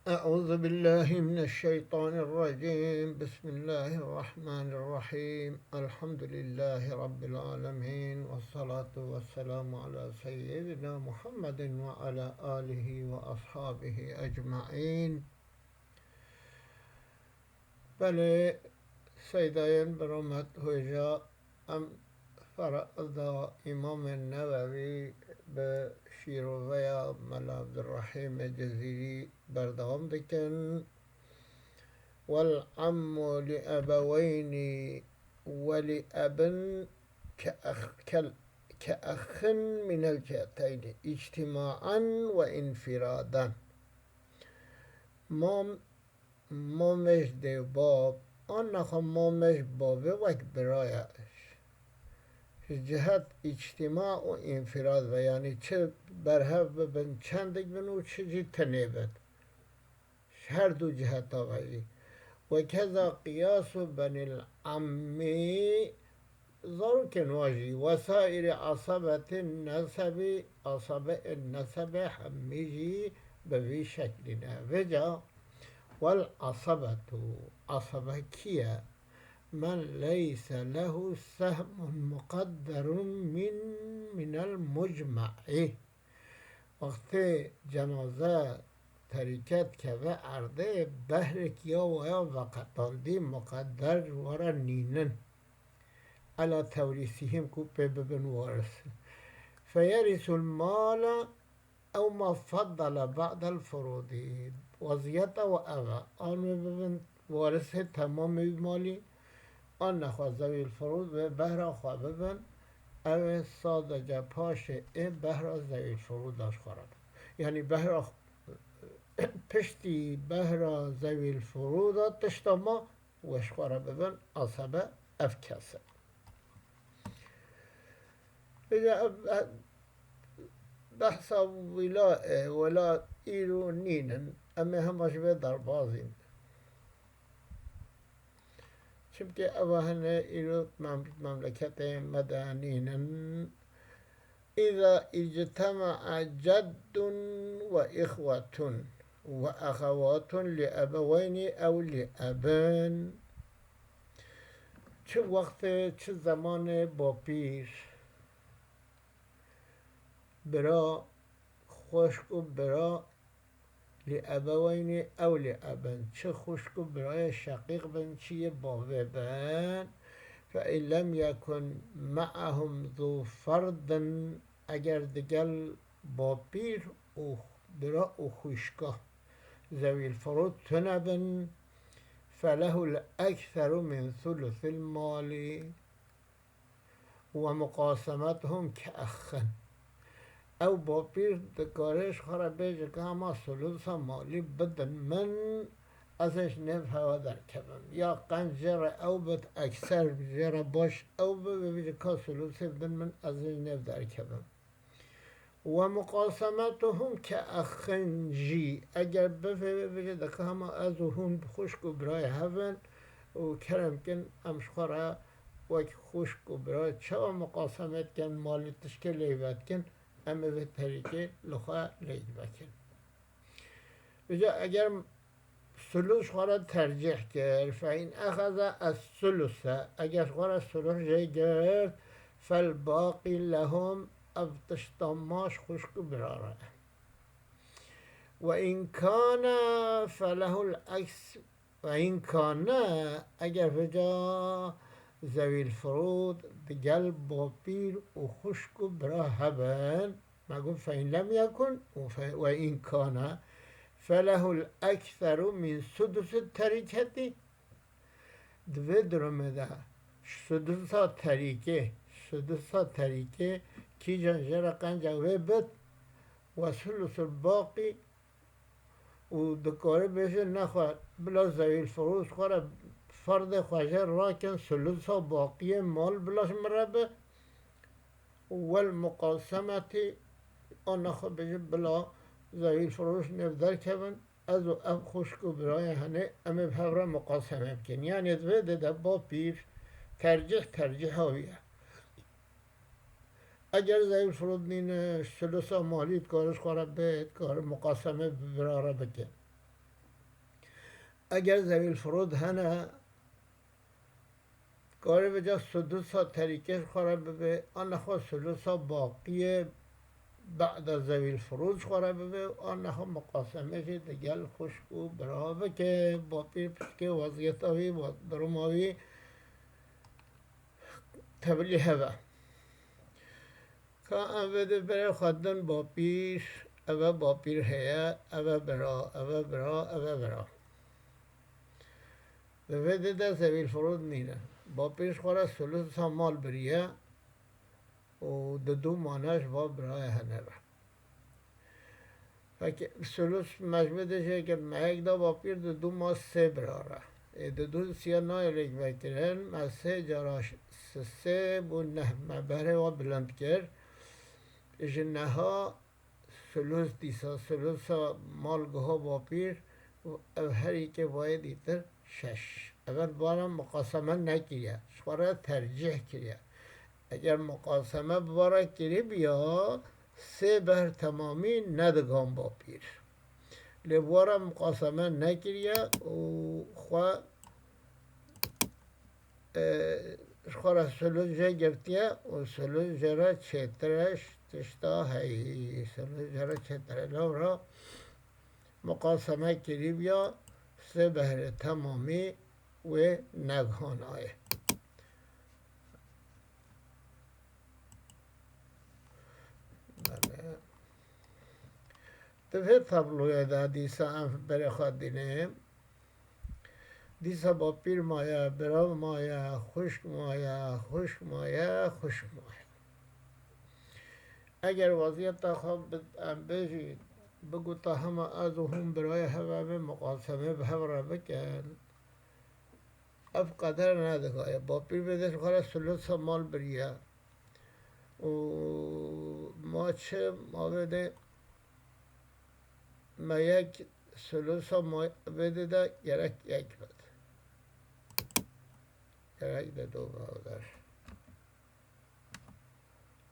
أعوذ بالله من الشيطان الرجيم. بسم الله الرحمن الرحيم. الحمد لله رب العالمين، والصلاة والسلام على سيدنا محمد وعلى آله وأصحابه أجمعين. بله سيدين برمت هجا ام فرأض امام النووي به شیروه ملا عبدالرحیم جزیری بردام دکن. والعم لأبوين ولأب كأخ من الجهتين اجتماعا وانفرادا. مامش دی باب آن نخواه مامش بابه وک برایش جهت اجتماع و انفراد و یعنی چه برهف ببن چندک بن و چه جی تنیبت هر دو جهت آقایی. و کذا قیاس بن العمی ضرور کنواجی وسائر عصبت النسب عصبه النسب همیجی به شکل وجا. والعصبة عصبة كيا من ليس له سهم مقدر من المجمع. وقت جنازه ترکت که و عرضه بهر کیا و یا وقتالدی مقدر ورا نینن على توریثهم کو به ببن وارث فیرث المال او ما فضل بعد الفروض وضعیت و اوه آن ببن وارث تمام مالی آن نخواه زوی الفروض و بهرا خواه ببن او سادجه پاش بهرا زوی الفروض داشت خورد یعنی بهرا پشتی بهرا زوی الفروض تشتا ما وش خورد ببن عصبه اف کسه بحثا ولا ایرو نینن اما هماش به در بازین چونکه اوهنه ایرو مملکت مدنینن. اذا اجتمع جد و اخوة و اخوات لابوین او لابن. چه وقت چه زمان با پیر برا خشک و برا لابوین او لابن چه خشک و برای شقیق بن چیه باوه بن. فإن لم يكن معهم ذو فرد اگر دگل با پیر او برا او خشکا ذوی الفروض تنبن فله الأكثر من ثلث المال ومقاسمتهم كأخن. او با پیر دکارش خورا بیجه که همه ثلث مالی بدن من ازش نفهوا در کبم یا قنجر او بد اکثر جره باش او بیجه که ثلث بدن من ازش نف در کبم. و مقاسمتهم که اخنجی اگر بیجه دکه همه از هون خشک و برای هون و کرم کن امش خورا وک خشک و برای چه مقاسمت کن مالی تشکل لیوت کن اما به طریقه لخواه لید بکن. بجا اگر ثلث خورا ترجیح کرد فاین اخذ از ثلثه اگر خورا ثلث جای گرد فالباقی لهم افتشتاماش خشک براره. و این کان فله العکس و این کان اگر بجا ذوی الفروض دگل با پیر و خشک و برا هبن مگو فین لم یکن و این کانه فله الاکثر من سدس التریکتی دوی درمده سدسا تریکه کی جان جرا قنجه بد و ثلث الباقی و دکاره بشه نخواه بلا ذوی الفروض خواه فرد خواجه راکن ثلثا باقی مال بلاش مربه والمقاسمت آن نخواه بشه بلا ذوی الفروض نفدر کبن از و اب خشک و برای هنه امه بهورا مقاسمه بکن یعنی دوی ده با پیر ترجیح هاویه. اگر ذوی الفروض نینه ثلثا مالی کارش خواه بید کار مقاسمه براره بکن اگر زویل فرود هنه کاری به جا سدوسا طریقش خوره ببه آن نخوا سلوسا باقی بعد از زویل فروز خوره ببه آن نخوا مقاسمه شد دگل خشک و برابه که با پیر پشک وضعیت آوی و درماوی تبلیه به که اوه بره خودن با پیر اوه با پیر هیه اوه برا اوه ده زویل فرود مینه با پیش خوره سلوس مال بریه و دو مانش با برای هنه را فکر سلوس مجموعه که محک دا با پیر دو ماه سه براره دو سیا نایلیک بکرن ما سه جاراش سه بو نه مبهره و بلند کرد اش نها سلوس دیسا سلوس مال گوها با پیر و هری که باید دیتر شش اول بارم مقاسمه نکریه شواره ترجیح کریه اگر مقاسمه باره کری بیا سه بر تمامی ندگام با پیر لبواره مقاسمه نکریه و خواه سلوجه گرتیه و سلوجه را چترش تشتا هی سلوجه را چتره لورا مقاسمه کری بیا سه بهر تمامی و نگهان آیه دفعه تبلوی دا دیسا هم بره خواد دینه دیسا با پیر مایه برا مایه خشک مایه اگر وضعیت تا خواب بجید بگو تا همه از هم برای همه مقاسمه به هم را بکن اف قدر ندگاه با پیر بدش خواه سلوس مال بریه و ما چه ما بده ما یک سلوس ما بده دا گرک یک بده گرک ده دو بودر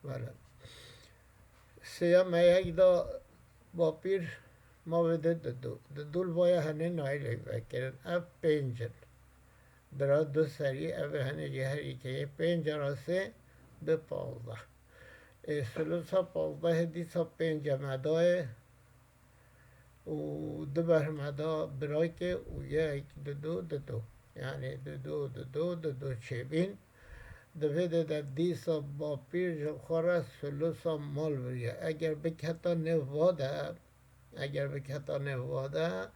بله سیا ما یک دا با پیر ما بده ده دول باید هنه نایلی بکرن اف پنجن برای دو سری اف هنه جهری که پنج راسه به 15 سلوسا 15 دیسا پنج مدای و دو برمدا برای که و یک دو یعنی دو چبین دفعه ده دیسا با پیر خوره سلوسا مال بریه اگر بکتا نواده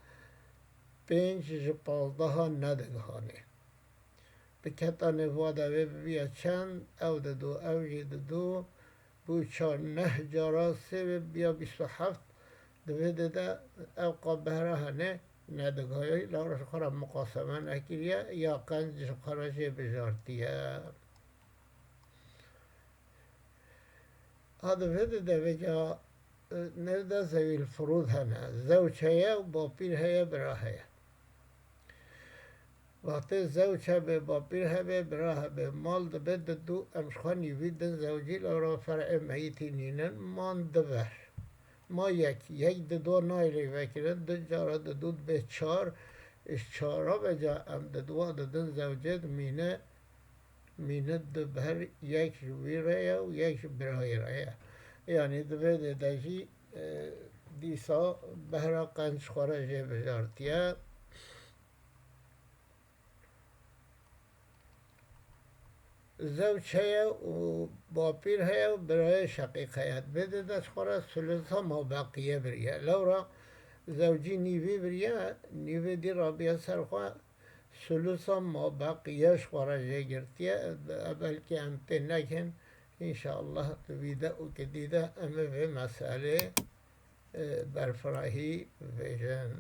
پنج 15 ها ندگهانه بکتا نواده بیا چند او دو بو 4 9 جارا سه بیا 27 دوی ده او قبهره هنه ندگاهی لورش خورا مقاسمه نکریه یا قنجش خورشه بجارتیه دوی ده بجا نرده زویل فرود هنه زوچه و با پیر هیه برا هیه وقتی زوجه به با پیر هبه براه به مال ده دو امشخانی ویدن زوجی لورا فرع میتی نینن مان دبر ما یک دو نایلی وکرن دو جارا دود به 4 اش 4 به جا ام دو دن زوجه مینه دبر یک ویره و یک برای رایه یعنی دوی دجی دیسا بهرا قنج خورجه بجارتیه زوجه و با پیر هیا برای شقیق هیت بده دست خوره سلسه ما بقیه بریه لورا زوجی نیوی بریه نیوی دی رابیه سرخواه سلسه ما بقیهش خوره جه گرتیه بلکه هم تنکن انشاءالله ویده او که دیده امه به مسئله برفراهی ویژن